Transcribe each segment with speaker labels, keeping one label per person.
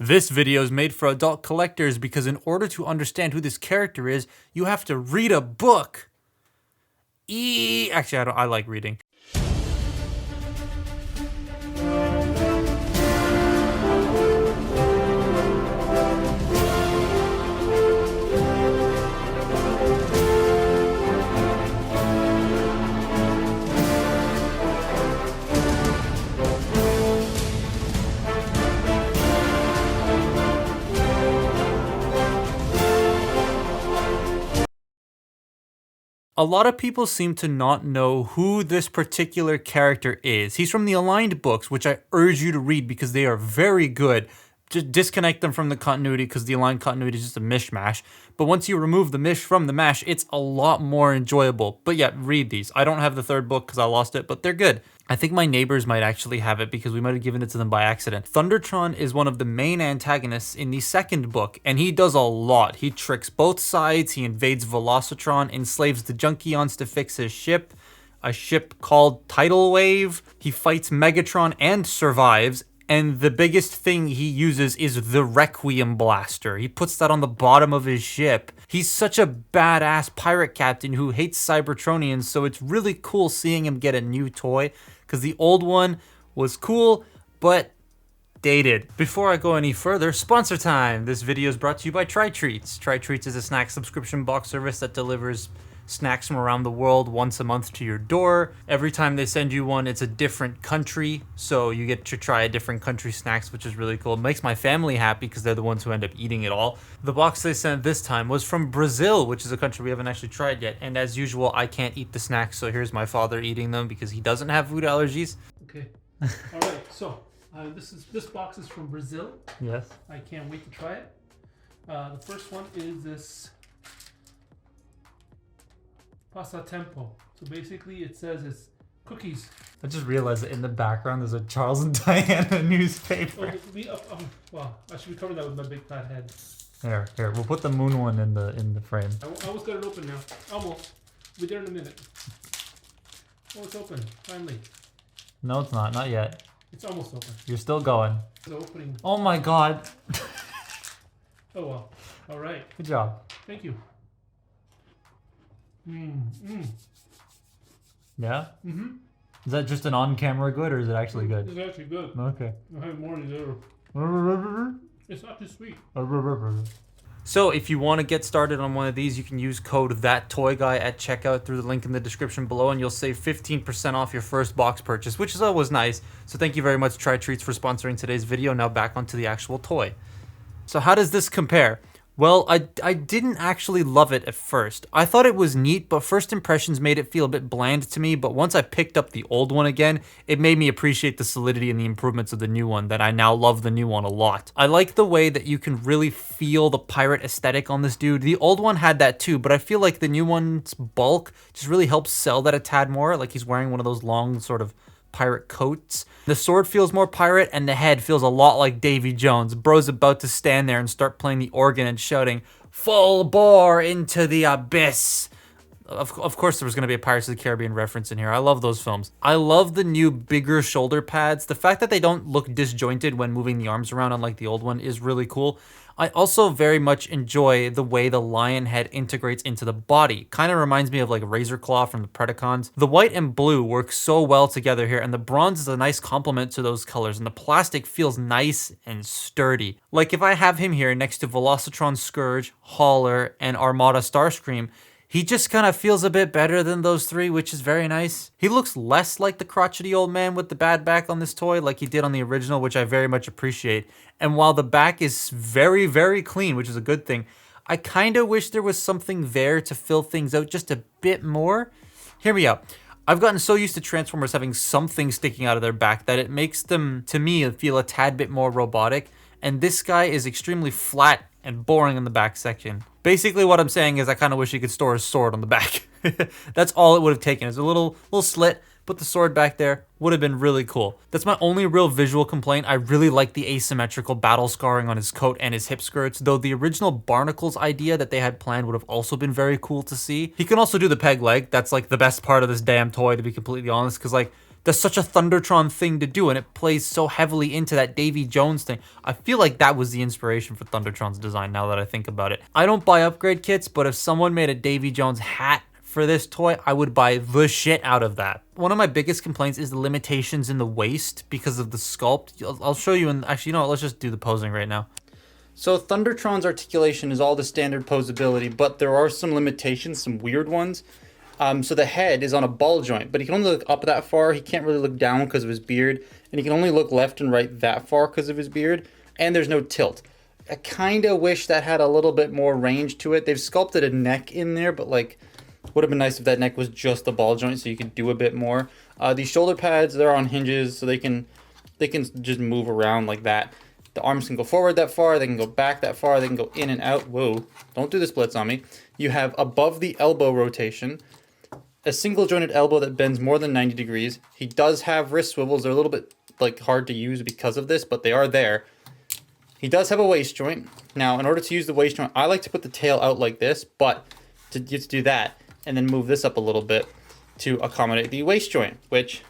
Speaker 1: This video is made for adult collectors because in order to understand who this character is, you have to read a book. Actually, I like reading. A lot of people seem to not know who this particular character is. He's from the Aligned books, which I urge you to read because they are very good. Just disconnect them from the continuity because the Aligned continuity is just a mishmash. But once you remove the mish from the mash, it's a lot more enjoyable. But yeah, read these. I don't have the third book because I lost it, but they're good. I think my neighbors might actually have it because we might have given it to them by accident. Thundertron is one of the main antagonists in the second book, and he does a lot. He tricks both sides, he invades Velocitron, enslaves the Junkions to fix his ship, a ship called Tidal Wave. He fights Megatron and survives, and the biggest thing he uses is the Requiem Blaster. He puts that on the bottom of his ship. He's such a badass pirate captain who hates Cybertronians, so it's really cool seeing him get a new toy, because the old one was cool, but dated. Before I go any further, sponsor time! This video is brought to you by Tri-Treats. Tri-Treats is a snack subscription box service that delivers snacks from around the world once a month to your door. Every time they send you one, it's a different country, so you get to try a different country snacks, which is really cool. It makes my family happy because they're the ones who end up eating it all. The box they sent this time was from Brazil, which is a country we haven't actually tried yet, and as usual, I can't eat the snacks, so here's my father eating them because he doesn't have food allergies.
Speaker 2: Okay. All right, so this box is from Brazil.
Speaker 1: Yes.
Speaker 2: I can't wait to try it. The first one is this Passatempo. So basically it says it's cookies.
Speaker 1: I just realized that in the background there's a Charles and Diana newspaper.
Speaker 2: Well, I should be covering that with my big fat head.
Speaker 1: Here, we'll put the moon one in the frame.
Speaker 2: I almost got it open now. Almost. We'll be there in a minute. Oh, it's open. Finally.
Speaker 1: No, it's not yet.
Speaker 2: It's almost open.
Speaker 1: You're still going.
Speaker 2: The opening.
Speaker 1: Oh my god.
Speaker 2: Oh well. All right.
Speaker 1: Good job.
Speaker 2: Thank you.
Speaker 1: Yeah?
Speaker 2: Mm-hmm.
Speaker 1: Is that just an on-camera good or is it actually good?
Speaker 2: It's actually good.
Speaker 1: Okay.
Speaker 2: I have more later. It's not too sweet.
Speaker 1: So if you want to get started on one of these, you can use code THATTOYGUY at checkout through the link in the description below, and you'll save 15% off your first box purchase, which is always nice. So thank you very much, Tri-Treats, for sponsoring today's video. Now back onto the actual toy. So how does this compare? Well, I didn't actually love it at first. I thought it was neat, but first impressions made it feel a bit bland to me, but once I picked up the old one again, it made me appreciate the solidity and the improvements of the new one, that I now love the new one a lot. I like the way that you can really feel the pirate aesthetic on this dude. The old one had that too, but I feel like the new one's bulk just really helps sell that a tad more, like he's wearing one of those long sort of pirate coats. The sword feels more pirate and the head feels a lot like Davy Jones. Bro's about to stand there and start playing the organ and shouting, "Full bore into the abyss." Of course there was going to be a Pirates of the Caribbean reference in here. I love those films. I love the new bigger shoulder pads. The fact that they don't look disjointed when moving the arms around unlike the old one is really cool. I also very much enjoy the way the lion head integrates into the body. Kind of reminds me of like Razor Claw from the Predacons. The white and blue work so well together here, and the bronze is a nice complement to those colors, and the plastic feels nice and sturdy. Like if I have him here next to Velocitron Scourge, Hauler, and Armada Starscream, he just kind of feels a bit better than those three, which is very nice. He looks less like the crotchety old man with the bad back on this toy like he did on the original, which I very much appreciate. And while the back is very, very clean, which is a good thing, I kind of wish there was something there to fill things out just a bit more. Hear me out. I've gotten so used to Transformers having something sticking out of their back that it makes them, to me, feel a tad bit more robotic. And this guy is extremely flat and boring in the back section. Basically what I'm saying is I kind of wish he could store his sword on the back. That's all it would have taken, is a little slit, put the sword back there, would have been really cool. That's my only real visual complaint. I really like the asymmetrical battle scarring on his coat and his hip skirts, though the original Barnacles idea that they had planned would have also been very cool to see. He can also do the peg leg. That's like the best part of this damn toy, to be completely honest, because like That's such a Thundertron thing to do, and it plays so heavily into that Davy Jones thing. I feel like that was the inspiration for Thundertron's design, now that I think about it. I don't buy upgrade kits, but if someone made a Davy Jones hat for this toy, I would buy the shit out of that. One of my biggest complaints is the limitations in the waist because of the sculpt. I'll show you, and actually, you know what, let's just do the posing right now. So Thundertron's articulation is all the standard posability, but there are some limitations, some weird ones. So the head is on a ball joint, but he can only look up that far. He can't really look down because of his beard, and he can only look left and right that far because of his beard, and there's no tilt. I kind of wish that had a little bit more range to it. They've sculpted a neck in there, but like, would have been nice if that neck was just a ball joint so you could do a bit more. These shoulder pads, they're on hinges, so they can just move around like that. The arms can go forward that far, they can go back that far, they can go in and out. Whoa, don't do the splits on me. You have above the elbow rotation, a single jointed elbow that bends more than 90 degrees. He does have wrist swivels. They're a little bit like hard to use because of this, but they are there. He does have a waist joint. Now, in order to use the waist joint, I like to put the tail out like this, but to do that and then move this up a little bit to accommodate the waist joint, which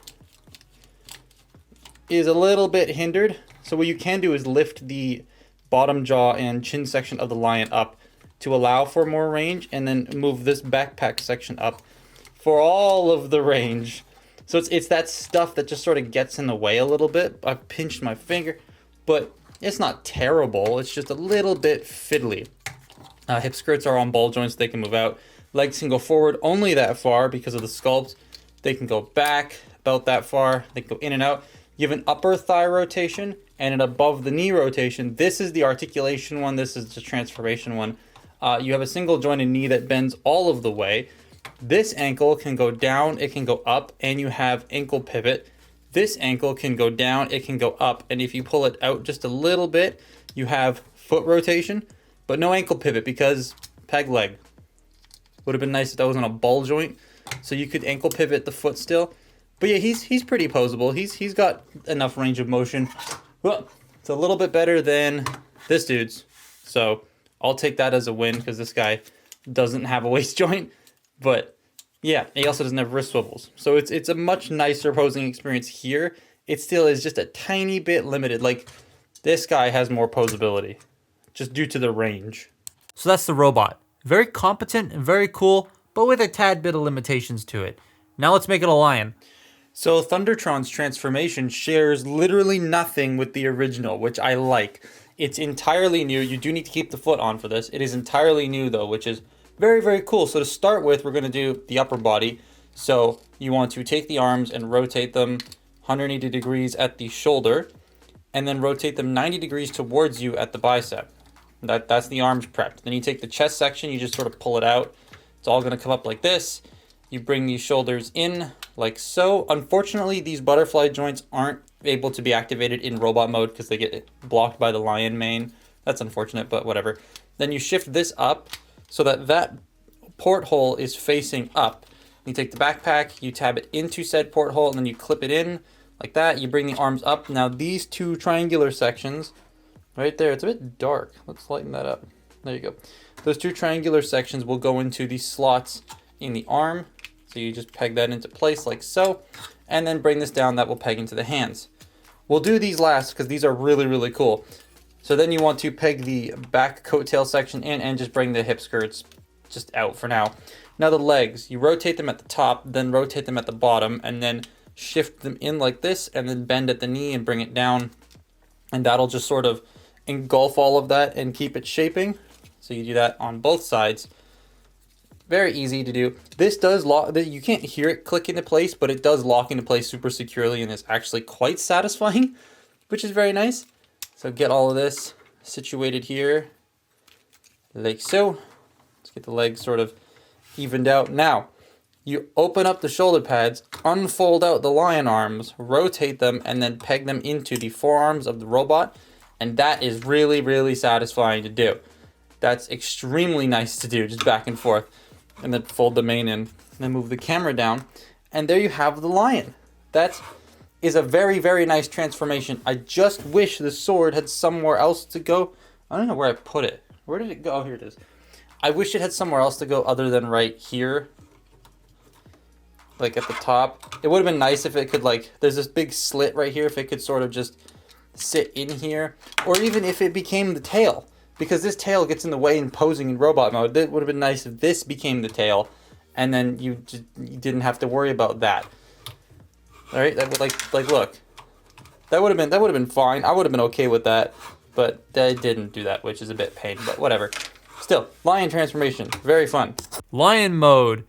Speaker 1: is a little bit hindered. So what you can do is lift the bottom jaw and chin section of the lion up to allow for more range, and then move this backpack section up for all of the range. So it's that stuff that just sort of gets in the way a little bit. I pinched my finger, but it's not terrible. It's just a little bit fiddly. Hip skirts are on ball joints. They can move out. Legs can go forward only that far because of the sculpt. They can go back about that far. They can go in and out. You have an upper thigh rotation and an above the knee rotation. This is the articulation one. This is the transformation one. You have a single jointed knee that bends all of the way. This ankle can go down, it can go up, and you have ankle pivot. This ankle can go down, it can go up, and if you pull it out just a little bit, you have foot rotation, but no ankle pivot because peg leg. Would have been nice if that was on a ball joint, so you could ankle pivot the foot still. But yeah, he's pretty posable. He's got enough range of motion. Well, it's a little bit better than this dude's, so I'll take that as a win because this guy doesn't have a waist joint. But yeah, he also doesn't have wrist swivels. So it's a much nicer posing experience here. It still is just a tiny bit limited. Like, this guy has more posability just due to the range. So that's the robot. Very competent and very cool, but with a tad bit of limitations to it. Now let's make it a lion. So Thundertron's transformation shares literally nothing with the original, which I like. It's entirely new. You do need to keep the foot on for this. It is entirely new though, which is very, very cool. So to start with, we're going to do the upper body. So you want to take the arms and rotate them 180 degrees at the shoulder, and then rotate them 90 degrees towards you at the bicep. That's the arms prepped. Then you take the chest section, you just sort of pull it out. It's all going to come up like this. You bring these shoulders in like so. Unfortunately, these butterfly joints aren't able to be activated in robot mode because they get blocked by the lion mane. That's unfortunate, but whatever. Then you shift this up so that porthole is facing up. You take the backpack, you tab it into said porthole, and then you clip it in like that. You bring the arms up. Now these two triangular sections, right there, it's a bit dark. Let's lighten that up. There you go. Those two triangular sections will go into the slots in the arm. So you just peg that into place like so, and then bring this down. That will peg into the hands. We'll do these last because these are really, really cool. So then you want to peg the back coattail section in and just bring the hip skirts just out for now. Now the legs, you rotate them at the top, then rotate them at the bottom, and then shift them in like this, and then bend at the knee and bring it down. And that'll just sort of engulf all of that and keep it shaping. So you do that on both sides. Very easy to do. This does lock, you can't hear it click into place, but it does lock into place super securely and is actually quite satisfying, which is very nice. So get all of this situated here, like so. Let's get the legs sort of evened out. Now, you open up the shoulder pads, unfold out the lion arms, rotate them, and then peg them into the forearms of the robot. And that is really, really satisfying to do. That's extremely nice to do, just back and forth. And then fold the mane in, and then move the camera down. And there you have the lion. That is a very, very nice transformation. I just wish the sword had somewhere else to go. I don't know where I put it. Where did it go? Oh, here it is. I wish it had somewhere else to go other than right here. like at the top. It would have been nice if it could like, there's this big slit right here, if it could sort of just sit in here, or even if it became the tail, because this tail gets in the way in posing in robot mode. It would have been nice if this became the tail, and then you didn't have to worry about that. All right, that would like look, that would have been fine. I would have been okay with that, but they didn't do that, which is a bit pain, but whatever. Still, lion transformation, very fun. Lion mode.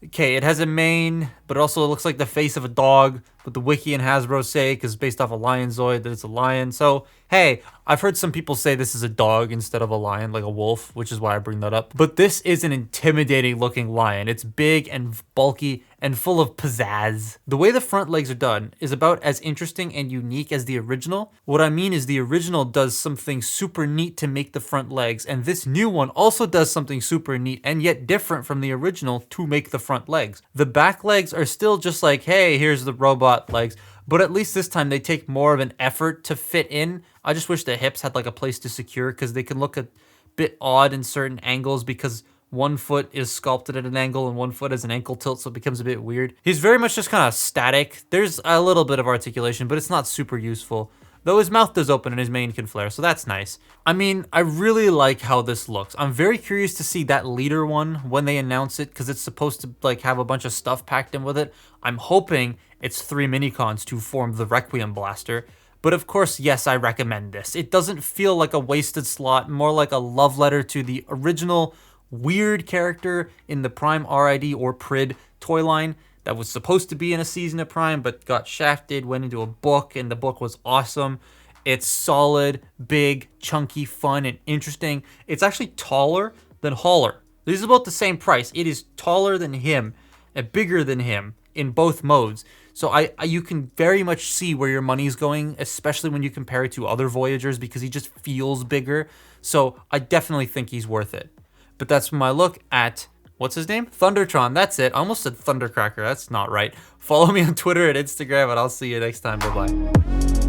Speaker 1: Okay, it has a mane, but it also looks like the face of a dog. But the wiki and Hasbro say, because it's based off a Lionzoid, that it's a lion. So, hey, I've heard some people say this is a dog instead of a lion, like a wolf, which is why I bring that up. But this is an intimidating looking lion. It's big and bulky and full of pizzazz. The way the front legs are done is about as interesting and unique as the original. What I mean is the original does something super neat to make the front legs, and this new one also does something super neat and yet different from the original to make the front legs. The back legs are still just like, hey, here's the robot legs, but at least this time they take more of an effort to fit in. I just wish the hips had like a place to secure, because they can look a bit odd in certain angles because one foot is sculpted at an angle and one foot has an ankle tilt, so it becomes a bit weird. He's very much just kind of static. There's a little bit of articulation, but it's not super useful. Though his mouth does open and his mane can flare, so that's nice. I mean, I really like how this looks. I'm very curious to see that leader one when they announce it, because it's supposed to like have a bunch of stuff packed in with it. I'm hoping it's 3 minicons to form the Requiem Blaster. But of course, yes, I recommend this. It doesn't feel like a wasted slot, more like a love letter to the original weird character in the Prime RID or PRID toy line that was supposed to be in a season of Prime, but got shafted, went into a book, and the book was awesome. It's solid, big, chunky, fun, and interesting. It's actually taller than Hauler. This is about the same price. It is taller than him and bigger than him in both modes. So you can very much see where your money's going, especially when you compare it to other Voyagers, because he just feels bigger. So I definitely think he's worth it. But that's my look at, what's his name? Thundertron, that's it. I almost said Thundercracker, that's not right. Follow me on Twitter and Instagram, and I'll see you next time. Bye-bye.